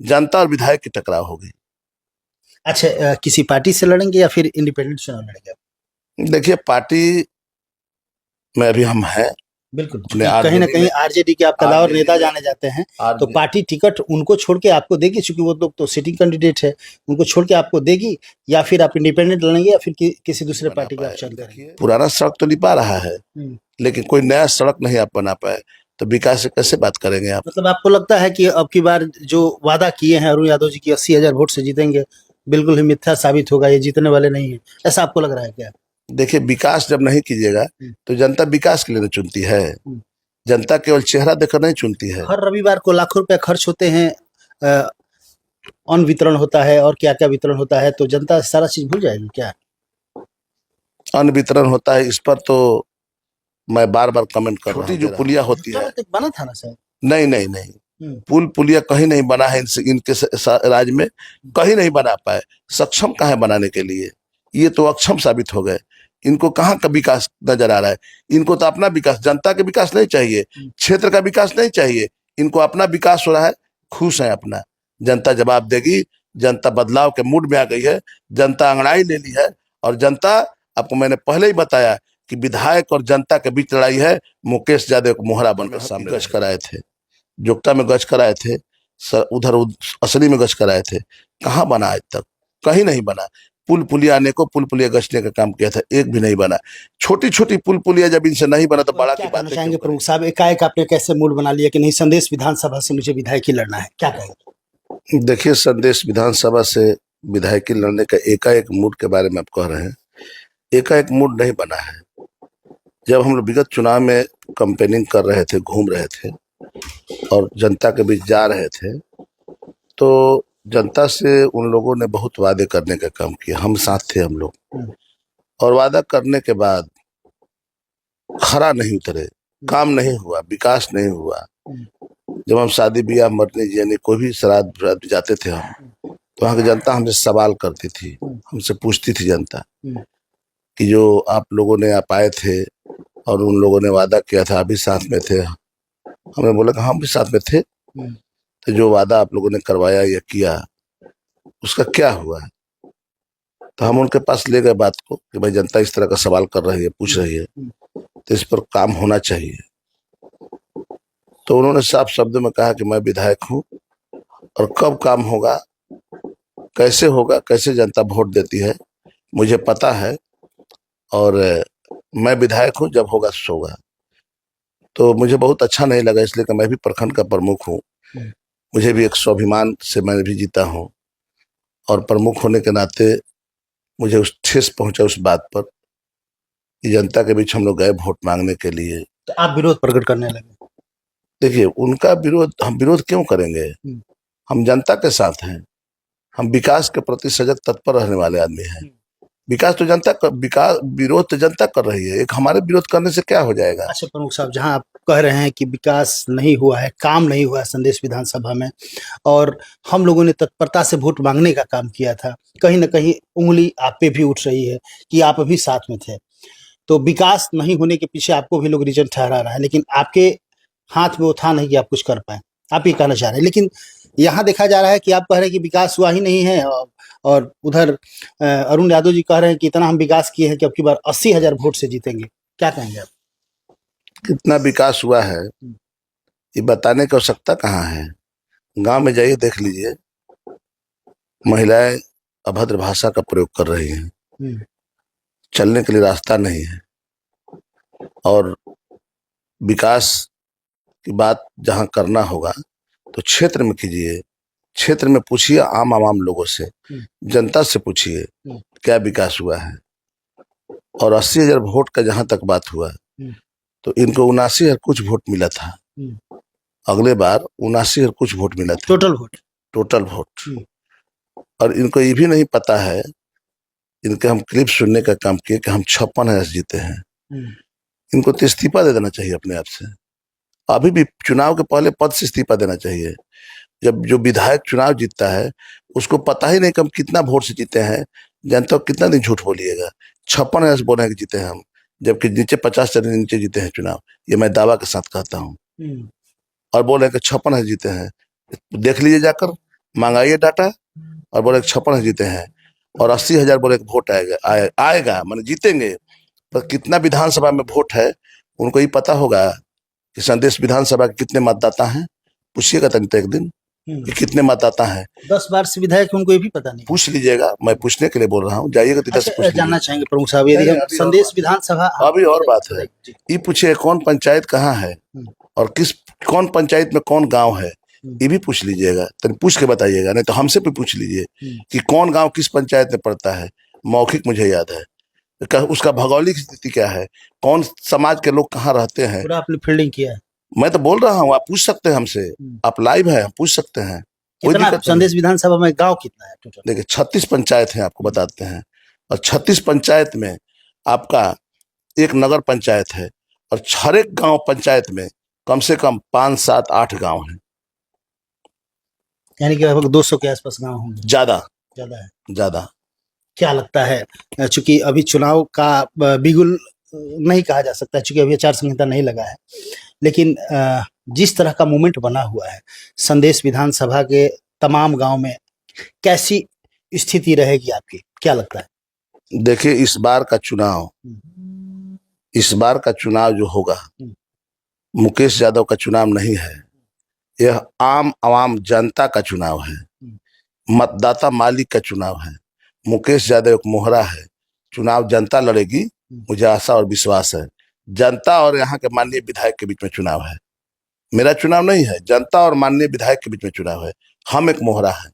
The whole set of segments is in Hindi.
जनता और विधायक की टकराव होगी। अच्छा, किसी पार्टी से लड़ेंगे या फिर इंडिपेंडेंट चुनाव लड़ेंगे आप? देखिए, पार्टी में अभी हम हैं बिल्कुल, अपने क्योंकि कहीं ना आरजेडी कहीं में। आरजेडी के आप कदावर आरजेडी नेता में जाने जाते हैं, तो आरजे पार्टी टिकट उनको छोड़ के आपको देगी, चूंकि वो लोग तो सिटिंग कैंडिडेट है, उनको छोड़ के आपको देगी, या फिर आप इंडिपेंडेंट लड़ेंगे या फिर किसी दूसरे बना पार्टी का आप पाए। चयन करेंगे? देखिए, पुराना सड़क तो निभा रहा है, लेकिन कोई नया सड़क नहीं आप बना पाए, तो विकास से कैसे बात करेंगे आप? मतलब आपको लगता है कि अब की बार जो वादा किए हैं अरुण यादव जी की 80,000 वोट से जीतेंगे, बिल्कुल ही मिथ्या साबित होगा, ये जीतने वाले नहीं है, ऐसा आपको लग रहा है क्या? देखिए, विकास जब नहीं कीजिएगा तो जनता विकास के लिए नहीं चुनती है। जनता केवल चेहरा देखकर नहीं चुनती है। हर रविवार को लाखों रुपए खर्च होते हैं, अन्न वितरण होता है और क्या क्या वितरण होता है, तो जनता सारा चीज भूल जाएगी क्या? अन्न वितरण होता है, इस पर तो मैं बार बार कमेंट कर रहा हूँ। जो पुलिया होती है, बना था ना सर? नहीं नहीं नहीं, पुल पुलिया कहीं नहीं बना है इनके राज्य में, कहीं नहीं बना पाए। सक्षम कहाँ है बनाने के लिए? ये तो अक्षम साबित हो गए। इनको कहाँ का विकास नजर आ रहा है? इनको तो अपना विकास, जनता का विकास नहीं चाहिए, क्षेत्र का विकास नहीं चाहिए, इनको अपना विकास हो रहा है। खुश है अपना। जनता जवाब देगी। जनता बदलाव के मूड में आ गई है। जनता अंगड़ाई ले ली है। और जनता, आपको मैंने पहले ही बताया कि विधायक और जनता के बीच लड़ाई है। मुकेश यादव को मोहरा बनकर सामने गज कराए थे, जोगटा में गज कराए थे, उधर असली में गज कराए थे। कहाँ बना आज तक? कहीं नहीं बना। पुल पुलिया आने को पुल पुलिया गश्तने का काम किया था, एक भी नहीं बना। छोटी छोटी पुल पुलिया जब इनसे नहीं बना तो बड़ा की बात चाहेंगे प्रमुख साहब, एकाएक आपने कैसे मूड बना लिया कि नहीं संदेश विधानसभा से मुझे विधायक ही लड़ना है, क्या कहेंगे? देखिए, संदेश विधानसभा से विधायकी लड़ने का एकाएक मूड के बारे में आप कह रहे हैं, एकाएक मूड नहीं बना है। जब हम लोग विगत चुनाव में कंपेनिंग कर रहे थे, घूम रहे थे और जनता के बीच जा रहे थे, तो जनता से उन लोगों ने बहुत वादे करने का काम किया। हम साथ थे हम लोग, और वादा करने के बाद खरा नहीं उतरे, काम नहीं हुआ, विकास नहीं हुआ। जब हम शादी ब्याह, मरने जियाने, कोई भी श्राद्ध जाते थे हम, तो वहाँ की जनता हमसे सवाल करती थी, हमसे पूछती थी जनता कि जो आप लोगों ने, आप आए थे और उन लोगों ने वादा किया था, अभी साथ में थे। हमने बोला कि हम भी साथ में थे, तो जो वादा आप लोगों ने करवाया या किया, उसका क्या हुआ है? तो हम उनके पास ले गए बात को कि भाई, जनता इस तरह का सवाल कर रही है, पूछ रही है, तो इस पर काम होना चाहिए। तो उन्होंने साफ शब्दों में कहा कि मैं विधायक हूँ, और कब काम होगा, कैसे होगा, कैसे जनता वोट देती है, मुझे पता है, और मैं विधायक हूँ, जब होगा सो होगा। तो मुझे बहुत अच्छा नहीं लगा, इसलिए कि मैं भी प्रखंड का प्रमुख हूँ, मुझे भी एक स्वाभिमान से मैं भी जीता हूँ, और प्रमुख होने के नाते मुझे उस ठेस पहुंचा उस बात पर कि जनता के बीच हम लोग गए वोट मांगने के लिए। तो आप विरोध प्रकट करने लगे? देखिए, उनका विरोध, हम विरोध क्यों करेंगे? हम जनता के साथ हैं। हम विकास के प्रति सजग तत्पर रहने वाले आदमी हैं। विकास तो जनता का, विकास, विरोध तो जनता कर रही है, एक हमारे विरोध करने से क्या हो जाएगा? अच्छा प्रमुख साहब, जहां आप कह रहे हैं कि विकास नहीं हुआ है, काम नहीं हुआ है संदेश विधानसभा में, और हम लोगों ने तत्परता से वोट मांगने का काम किया था, कहीं ना कहीं उंगली आप पे भी उठ रही है कि आप अभी साथ में थे, तो विकास नहीं होने के पीछे आपको भी लोग रीजन ठहरा रहा है, लेकिन आपके हाथ में वो था नहीं कि आप कुछ कर पाए, आप ये कहना चाह रहे हैं। लेकिन यहाँ देखा जा रहा है कि आप कह रहे हैं कि विकास हुआ ही नहीं है, और उधर अरुण यादव जी कह रहे हैं कि इतना हम विकास किए हैं कि अब की बार 80,000 वोट से जीतेंगे, क्या कहेंगे आप? कितना विकास हुआ है ये बताने की आवश्यकता कहाँ है? गांव में जाइए, देख लीजिए, महिलाएं अभद्र भाषा का प्रयोग कर रही हैं, चलने के लिए रास्ता नहीं है। और विकास की बात जहां करना होगा तो क्षेत्र में कीजिए, क्षेत्र में पूछिए, आम आवाम लोगों से, जनता से पूछिए क्या विकास हुआ है। और 80,000 वोट का जहां तक बात हुआ, तो इनको 79,000 कुछ वोट मिला था। अगले बार 79,000 कुछ वोट मिला था, टोटल वोट, टोटल वोट। और इनको ये भी नहीं पता है, इनके हम क्लिप सुनने का काम किए कि हम 56,000 जीते हैं। इनको तो इस्तीफा दे देना चाहिए अपने आप से। अभी भी चुनाव के पहले पद से इस्तीफा देना चाहिए। जब जो विधायक चुनाव जीतता है, उसको पता ही नहीं कि हम कितना वोट से जीते हैं, जनता को कितना दिन झूठ बोलिएगा। 56,000 बोले कि जीते हैं हम, जबकि नीचे 50 से नीचे जीते हैं चुनाव, ये मैं दावा के साथ कहता हूँ। और बोले कि 56,000 जीते हैं, देख लीजिए जाकर, मंगाइए डाटा और बोले 56 जीते हैं और 80,000 बोले वोट आएगा माने जीतेंगे। पर कितना विधानसभा में वोट है उनको ही पता होगा कि संदेश विधानसभा के कितने मतदाता हैं। पूछिएगा तनिक एक दिन कि कितने मतदाता हैं। 10 बार से विधायक उनको ये भी पता नहीं। पूछ लीजिएगा, मैं पूछने के लिए बोल रहा हूँ, जाइएगा तो अच्छा, जानना चाहेंगे प्रमुख साहब यदि हम संदेश विधानसभा अभी और बात है, ये पूछिए कौन पंचायत कहाँ है और कौन पंचायत में कौन गांव है, ये भी पूछ लीजिएगा। तो पूछ के बताइएगा, नहीं तो हमसे भी पूछ लीजिए कि कौन गांव किस पंचायत में पड़ता है। मौखिक मुझे याद है, उसका भौगोलिक स्थिति क्या है, कौन समाज के लोग कहाँ रहते हैं। पूरा आपने फील्डिंग किया है। मैं तो बोल रहा हूँ, आप पूछ सकते हैं हमसे, आप लाइव है, पूछ सकते हैं। कितना संदेश विधानसभा में गांव कितना है टोटल? देखिए 36 पंचायत हैं, आपको बताते हैं। और 36 पंचायत में आपका एक नगर पंचायत है और हर एक गांव पंचायत में कम से कम 5, 7, 8 गांव हैं। यानी कि लगभग 200 के आसपास गांव होंगे। ज्यादा है ज्यादा। क्या लगता है, चूंकि अभी चुनाव का बिगुल नहीं कहा जा सकता, चूंकि अभी आचार संहिता नहीं लगा है, लेकिन जिस तरह का मूवमेंट बना हुआ है संदेश विधानसभा के तमाम गांव में, कैसी स्थिति रहेगी आपकी, क्या लगता है? देखिए इस बार का चुनाव जो होगा, मुकेश यादव का चुनाव नहीं है, यह आम आवाम जनता का चुनाव है, मतदाता मालिक का चुनाव है। मुकेश यादव एक मोहरा है, चुनाव जनता लड़ेगी, मुझे आशा और विश्वास है। जनता और यहाँ के माननीय विधायक के बीच में चुनाव है, मेरा चुनाव नहीं है, जनता और माननीय विधायक के बीच में चुनाव है। हम एक मोहरा है,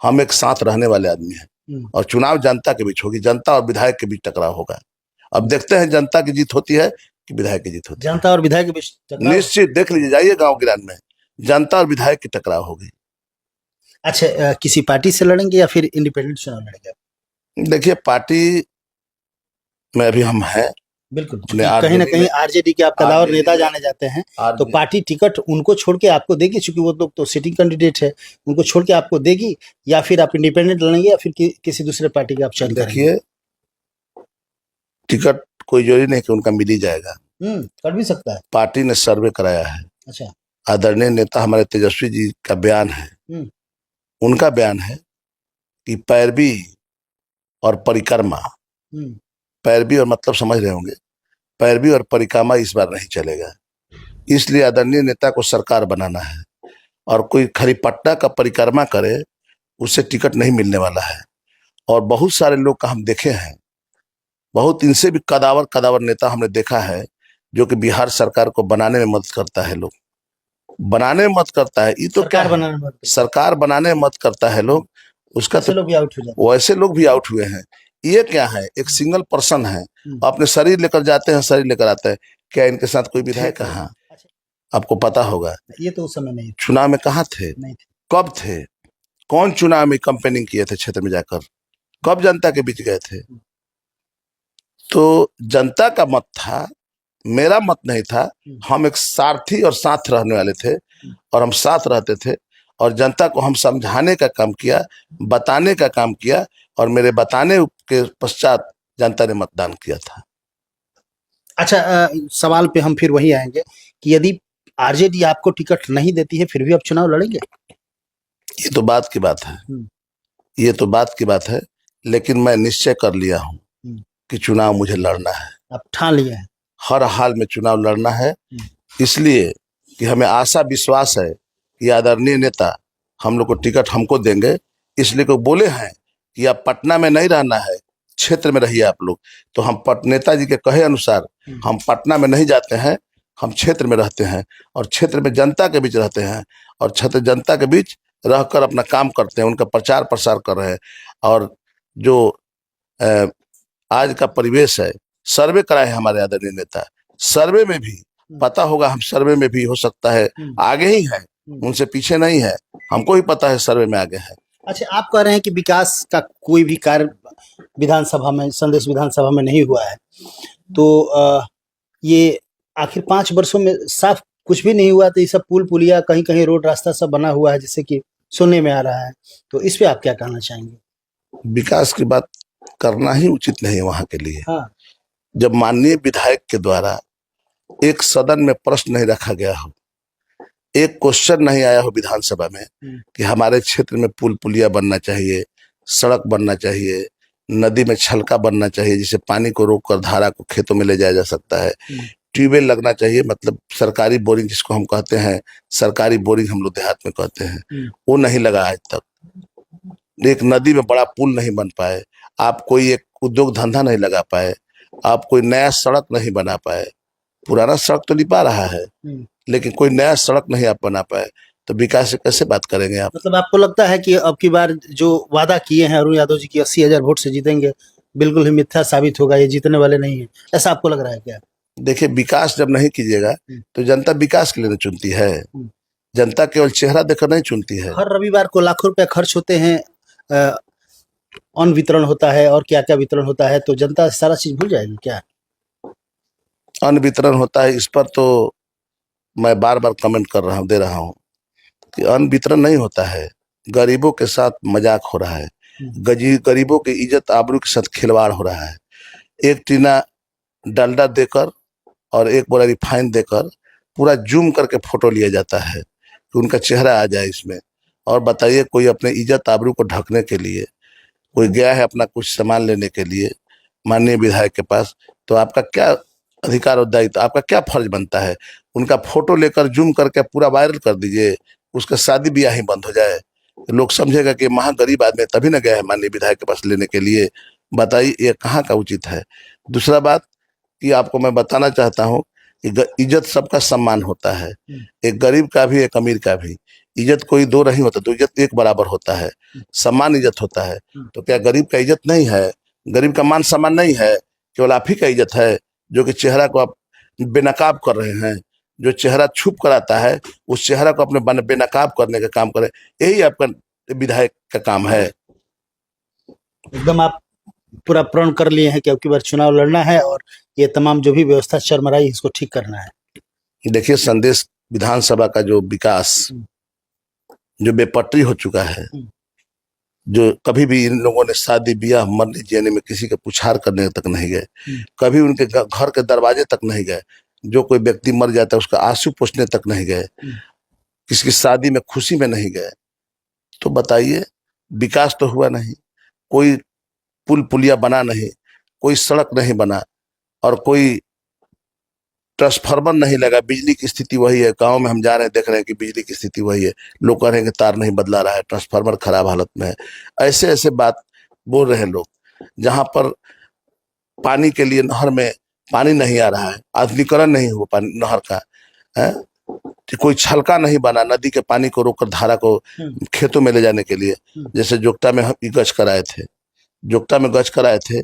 हम एक साथ रहने वाले आदमी हैं और चुनाव जनता के बीच होगी, जनता और विधायक के बीच टकराव होगा। अब देखते हैं जनता की जीत होती है कि विधायक की जीत होती है। जनता और विधायक के बीच निश्चित देख लीजिए, जाइए गाँव गिरान में, जनता और विधायक की टकराव होगी। अच्छा, किसी पार्टी से लड़ेंगे या फिर इंडिपेंडेंट चुनाव लड़ेंगे? देखिए पार्टी में अभी हम हैं, बिल्कुल, कहीं ना कहीं आरजेडी के आप कदावर नेता जाने जाते हैं, तो पार्टी टिकट उनको छोड़ के आपको देगी, क्योंकि वो लोग तो सिटिंग कैंडिडेट है, उनको छोड़ के आपको देगी, या फिर आप इंडिपेंडेंट लड़ेंगे या फिर किसी दूसरे पार्टी का आप चयन करेंगे? देखिए टिकट कोई जरूरी नहीं कि उनका मिल ही जाएगा, कर भी सकता है। पार्टी ने सर्वे कराया है। अच्छा, आदरणीय नेता हमारे तेजस्वी जी का बयान है, उनका बयान है कि पैरवी और परिक्रमा, पैरवी और मतलब समझ रहे होंगे, पैरवी और परिक्रमा इस बार नहीं चलेगा। इसलिए आदरणीय नेता को सरकार बनाना है और कोई खरी पट्टा का परिक्रमा करे उससे टिकट नहीं मिलने वाला है। और बहुत सारे लोग का हम देखे हैं, बहुत इनसे भी कदावर नेता हमने देखा है जो कि बिहार सरकार को बनाने में मदद करता है। लोग बनाने में मदद करता है, ये तो क्या सरकार बनाने में मदद करता है लोग, उसका तो लोग भी आउट हो जाते हैं। वैसे लोग भी आउट हुए हैं। ये क्या है, एक सिंगल पर्सन है, अपने शरीर लेकर जाते हैं, शरीर लेकर आते हैं। क्या इनके साथ कोई विधायक कहाँ, आपको पता होगा? ये तो उस समय नहीं, चुनाव में कहाँ थे, कब थे, कौन चुनाव में कैंपेनिंग किए थे क्षेत्र में जाकर, कब जनता के बीच गए थे? तो जनता का मत था, मेरा मत नहीं था। हम एक सारथी और साथ रहने वाले थे और हम साथ रहते थे और जनता को हम समझाने का काम किया, बताने का काम किया और मेरे बताने के पश्चात जनता ने मतदान किया था। अच्छा, सवाल पे हम फिर वही आएंगे कि यदि आरजेडी आपको टिकट नहीं देती है फिर भी आप चुनाव लड़ेंगे? ये तो बात की बात है, ये तो बात की बात है, लेकिन मैं निश्चय कर लिया हूँ कि चुनाव मुझे लड़ना है। आप ठान लिए हैं? हर हाल में चुनाव लड़ना है, इसलिए कि हमें आशा विश्वास है कि आदरणीय नेता हम लोग को टिकट हमको देंगे। इसलिए को बोले हैं कि आप पटना में नहीं रहना है, क्षेत्र में रहिए आप लोग। तो हम नेताजी के कहे अनुसार हम पटना में नहीं जाते हैं, हम क्षेत्र में रहते हैं और क्षेत्र में जनता के बीच रहते हैं और क्षेत्र जनता के बीच रहकर अपना काम करते हैं, उनका प्रचार प्रसार कर रहे हैं। और जो आज का परिवेश है, सर्वे कराए हैं हमारे आदरणीय नेता, सर्वे में भी पता होगा, हम सर्वे में भी हो सकता है आगे ही है, उनसे पीछे नहीं है, हमको ही पता है सर्वे में आगे है। अच्छा, आप कह रहे हैं कि विकास का कोई भी कार्य विधानसभा में, संदेश विधानसभा में नहीं हुआ है, तो ये आखिर 5 वर्षों में साफ कुछ भी नहीं हुआ, तो ये सब पुल पुलिया, कहीं कहीं रोड रास्ता सब बना हुआ है जिससे कि सुनने में आ रहा है, तो इस पे आप क्या कहना चाहेंगे? विकास की बात करना ही उचित नहीं है वहां के लिए। हाँ। जब माननीय विधायक के द्वारा एक सदन में प्रश्न नहीं रखा गया हो, एक क्वेश्चन नहीं आया हो विधानसभा में कि हमारे क्षेत्र में पुल पुलिया बनना चाहिए, सड़क बनना चाहिए, नदी में छलका बनना चाहिए जिससे पानी को रोककर धारा को खेतों में ले जाया जा सकता है, ट्यूबवेल लगना चाहिए, मतलब सरकारी बोरिंग जिसको हम कहते हैं, सरकारी बोरिंग हम लोग देहात में कहते हैं, वो नहीं लगा आज तक। एक नदी में बड़ा पुल नहीं बन पाए, आप कोई एक उद्योग धंधा नहीं लगा पाए, आप कोई नया सड़क नहीं बना पाए। पुराना सड़क तो निपा रहा है लेकिन कोई नया सड़क नहीं आप बना पाए, तो विकास से कैसे बात करेंगे आप? मतलब आपको लगता है कि अब की बार जो वादा किए हैं अरुण यादव जी की 80,000 वोट से जीतेंगे, बिल्कुल ही मिथ्या साबित होगा, ये जीतने वाले नहीं है, ऐसा आपको लग रहा है क्या? देखिए, विकास जब नहीं कीजिएगा तो जनता विकास के लिए नहीं चुनती है, जनता केवल चेहरा देखकर नहीं चुनती है। हर रविवार को लाखों रुपए खर्च होते हैं, अन्न वितरण होता है और क्या क्या वितरण होता है, तो जनता सारा चीज भूल जाएगी क्या? अन्न वितरण होता है, इस पर तो मैं बार बार कमेंट कर रहा हूँ, दे रहा हूँ कि अन्न वितरण नहीं होता है, गरीबों के साथ मजाक हो रहा है, गरीबों की इज्जत आबरू के साथ खिलवाड़ हो रहा है। एक टीना डलडा देकर और एक बोरा रिफाइन देकर पूरा जूम करके फोटो लिया जाता है कि उनका चेहरा आ जाए इसमें। और बताइए, कोई अपने इज्जत आबरू को ढकने के लिए कोई गया है अपना कुछ सामान लेने के लिए माननीय विधायक के पास, तो आपका क्या अधिकार और दायित्व, आपका क्या फर्ज बनता है? उनका फोटो लेकर जूम करके पूरा वायरल कर दीजिए, उसका शादी ब्याह ही बंद हो जाए, लोग समझेगा कि महागरीब आदमी तभी न गया है माननीय विधायक के पास लेने के लिए। बताइए, ये कहाँ का उचित है? दूसरा बात कि आपको मैं बताना चाहता हूँ कि इज्जत सबका सम्मान होता है, एक गरीब का भी एक अमीर का भी। इज्जत कोई दो नहीं होता, तो इज्जत एक बराबर होता है, सम्मान इज्जत होता है। तो क्या गरीब का इज्जत नहीं है? गरीब का मान सम्मान नहीं है? केवल आप ही का इज्जत है जो कि चेहरा को आप बेनकाब कर रहे हैं। जो चेहरा छुप कर आता है उस चेहरा को अपने बेनकाब करने का काम करें, यही आपका विधायक का काम है। एकदम आप पूरा प्रण कर लिए हैं कि अब की बार चुनाव लड़ना है और ये तमाम जो भी व्यवस्था चरमराई इसको ठीक करना है। देखिए, संदेश विधानसभा का जो विकास जो बेपटरी हो चुका है, जो कभी भी इन लोगों ने शादी ब्याह मरने जीने में किसी के पुछार करने तक नहीं गए, कभी उनके घर के दरवाजे तक नहीं गए, जो कोई व्यक्ति मर जाता है उसका आंसू पोंछने तक नहीं गए, किसी की शादी में खुशी में नहीं गए, तो बताइए विकास तो हुआ नहीं। कोई पुल पुलिया बना नहीं, कोई सड़क नहीं बना और कोई ट्रांसफार्मर नहीं लगा। बिजली की स्थिति वही है, गांव में हम जा रहे हैं देख रहे हैं कि बिजली की स्थिति वही है, लोग कह रहे हैं कि तार नहीं बदला रहा है, ट्रांसफार्मर खराब हालत में है। ऐसे ऐसे बात बोल रहे हैं लोग। जहां पर पानी के लिए नहर में पानी नहीं आ रहा है, आधुनिकीकरण नहीं हुआ पानी नहर का है, कोई छलका नहीं बना नदी के पानी को रोककर धारा को खेतों में ले जाने के लिए। जैसे जोगटा में हम गज कराए थे, जोगटा में गज कराए थे,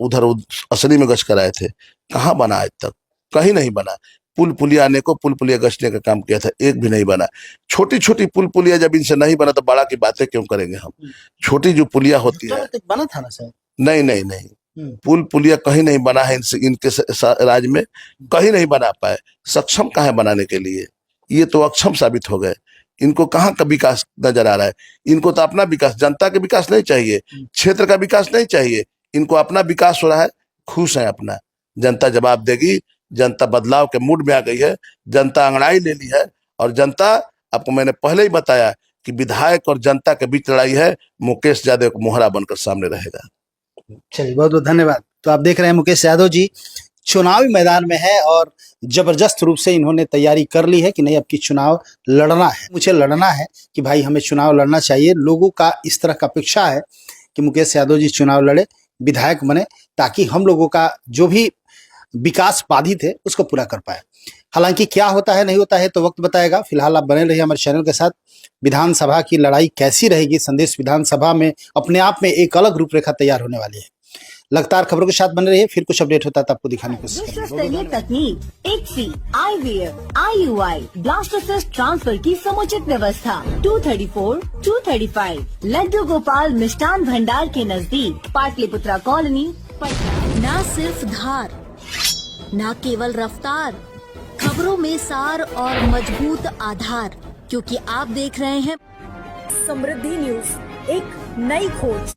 उधर असली में गज कराए थे, कहाँ बना आज तक? कहीं नहीं बना। पुल पुलिया आने को पुल पुलिया गश्तने का काम किया था, एक भी नहीं बना। छोटी छोटी पुल पुलिया जब इनसे नहीं बना तो बड़ा की बातें क्यों करेंगे हम? छोटी जो पुलिया होती है, बना था ना सर? नहीं नहीं नहीं, पुल पुलिया कहीं नहीं बना है इनके राज्य में, कहीं नहीं बना पाए। सक्षम कहाँ है बनाने के लिए? ये तो अक्षम साबित हो गए। इनको कहाँ का विकास नजर आ रहा है? इनको तो अपना विकास, जनता का विकास नहीं चाहिए, क्षेत्र का विकास नहीं चाहिए, इनको अपना विकास हो रहा है, खुश है अपना। जनता जवाब देगी, जनता बदलाव के मूड में आ गई है, जनता अंगड़ाई ले ली है। और जनता, आपको मैंने पहले ही बताया कि विधायक और जनता के बीच लड़ाई है, मुकेश यादव को मोहरा बनकर सामने रहेगा। चलिए, बहुत बहुत धन्यवाद। तो आप देख रहे हैं मुकेश यादव जी चुनावी मैदान में है और जबरदस्त रूप से इन्होंने तैयारी कर ली है कि नहीं अब की चुनाव लड़ना है, मुझे लड़ना है कि भाई हमें चुनाव लड़ना चाहिए। लोगों का इस तरह का अपेक्षा है कि मुकेश यादव जी चुनाव लड़े, विधायक बने, ताकि हम लोगों का जो भी विकास बाधित है उसको पूरा कर पाए। हालांकि क्या होता है नहीं होता है तो वक्त बताएगा। फिलहाल आप बने रहिए हमारे चैनल के साथ। विधानसभा की लड़ाई कैसी रहेगी, संदेश विधानसभा में अपने आप में एक अलग रूपरेखा तैयार होने वाली है। लगातार खबरों के साथ बने रहिए, फिर कुछ अपडेट होता है तो आपको दिखाने की कोशिश करेंगे। तकनीक, ICSI, IVF, IUI, blastocyst transfer की समुचित व्यवस्था 234, 235 लड्डू गोपाल मिष्ठान भंडार के नजदीक, पाटलिपुत्रा कॉलोनी, पटना। ना सिर्फ धार, ना केवल रफ्तार, खबरों में सार और मजबूत आधार, क्योंकि आप देख रहे हैं समृद्धि न्यूज, एक नई खोज।